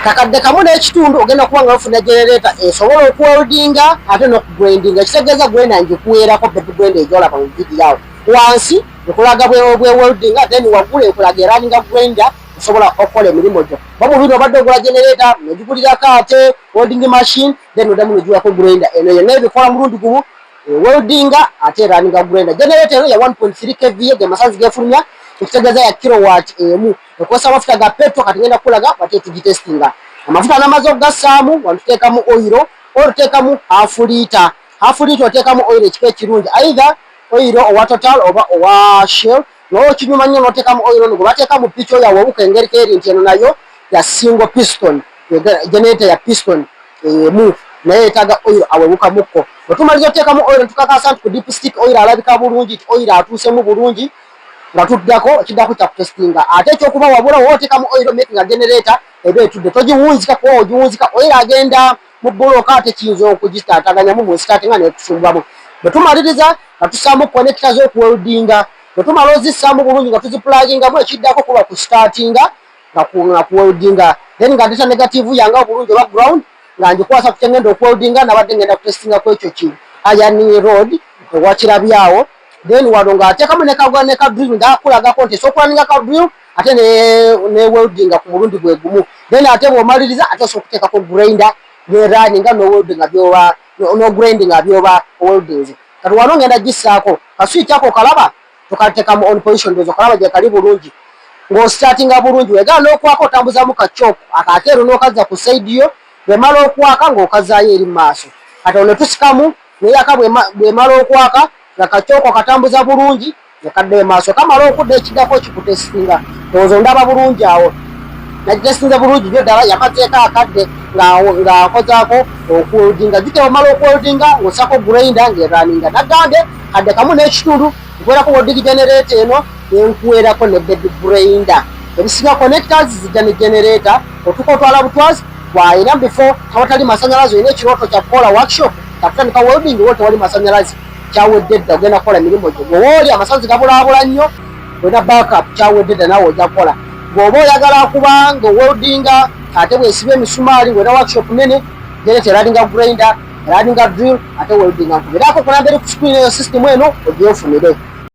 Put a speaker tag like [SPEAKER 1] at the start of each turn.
[SPEAKER 1] kakadde kamu n'ekitundu ogenda kuba nga ofuna generator esobola okuweldinga ate n'okugwendinga. Ekitegeeza gwenda ngikuweerako baby gwenda egyolaba mu vidiyo awo. Wansi ekulaga bwewelding then waggulu ekulaga eraninga gwenda osobola okukola emirimu gyo. Oba mu bino obadde ogula generator n'ogigulirako ate welding machine then oddamu n'ogiwako grinder. Eno yonna ebikola mulundi gumu weldinga ate eraninga grinder. Generator eno ya 1.3 kVA ge masanzi gefulumya ekitegeeza ya kilowatt emu. Ekozesa amafuta ga petro kati ngenda kulaga bate tugitestinga. Amafuta n'amaze okugassaamu wantuteekamu oil oteekamu half liter oteekamu oil ekika ekirungi either oil owa total oba owa shell n'okinyuma nnyo n'oteekamu oil ono gwe bateekamu picha oyo awewuka engeri keri nti eno nayo ya single piston generator ya piston emu naye etaaga oil awewukamukko. Bwe tumaliza oteekamu oil tukakasa nti ku deep stick oil alabika bulungi oil atuusemu bulungi nga tuddako ekiddako kya kutestinga. Ate ekyokuba wabula wooteekamu oil making a generator eba etudde togiwunzika kuba ogiwunzika oil agenda mu bbulooka ate kiyinza okugistataganyamu mu start nga netusumbwamu. Bwe tumaliriza nga tussaamu connector z'okuweldinga. Bwe tumala ozissaamu bulungi nga tuzipulagingamu ekiddako kuba ku startinga nga kuweldinga then nga ndeta negative yange obulungi oba ground nga ngikwasa kutya ngenda okuweldinga nabadde ngenda kutestinga ku ekyo ki iron rod ewakirabyawo. Then wano ng'ateekamu ne ka drill ng'akulagako nti esookulanninga ka drill ate ne weldinga ku mulundi gwe gumu. Then ate bw'omaliriza ate osobola okuteekako grinder n'eraninga n'ogrindinga byoba weldings. Kati wano ngenda gissaako kaswitch ako kalaba tukateekamu on position ndozo kalaba gye kali bulungi ng'ostartinga bulungi weegala n'okwaka otambuzaamu kachoko akateero n'okazza ku side yo bw'emala okwaka ng'okazaayo eri mu maaso. Kati ono tusikamu n'eyaka bw'emala okwaka nga kachoko katambuza bulungi yakadde maaso kamala okudda ekiddako kikutestinga ndowooza ndaba bulungi awo nagitestinga bulungi byo ddala yamateeka akadde ng'akozaako okuweldinga gite omala okuweldinga ng'ossako grinder ng'eraninga nagambe kadde kamu n'ekitundu nkuweerako welding generator eno nenkuweerako ne baby grinder. Ebisinga connectors zijja ne generator otuka otwala butwazi bw'ayina before tawatali masanyalazi olina ekirooto kya kukola workshop kakutandika welding wo tewali masanyalazi kyawedde dda ogenda kukola emirimu gyo. Bw'oba oli amasanzi gabulaabula nnyo olina backup kyawedde dda nawe ojja kukola. Bw'oba oyagala kuba nga weldinga ate bwesiba emisumaali ng'olina workshop nene generator eraninga grinder eraninga drill ate weldinga nkubiraako kunamba eri ku screen eyo system eno ogyefunire.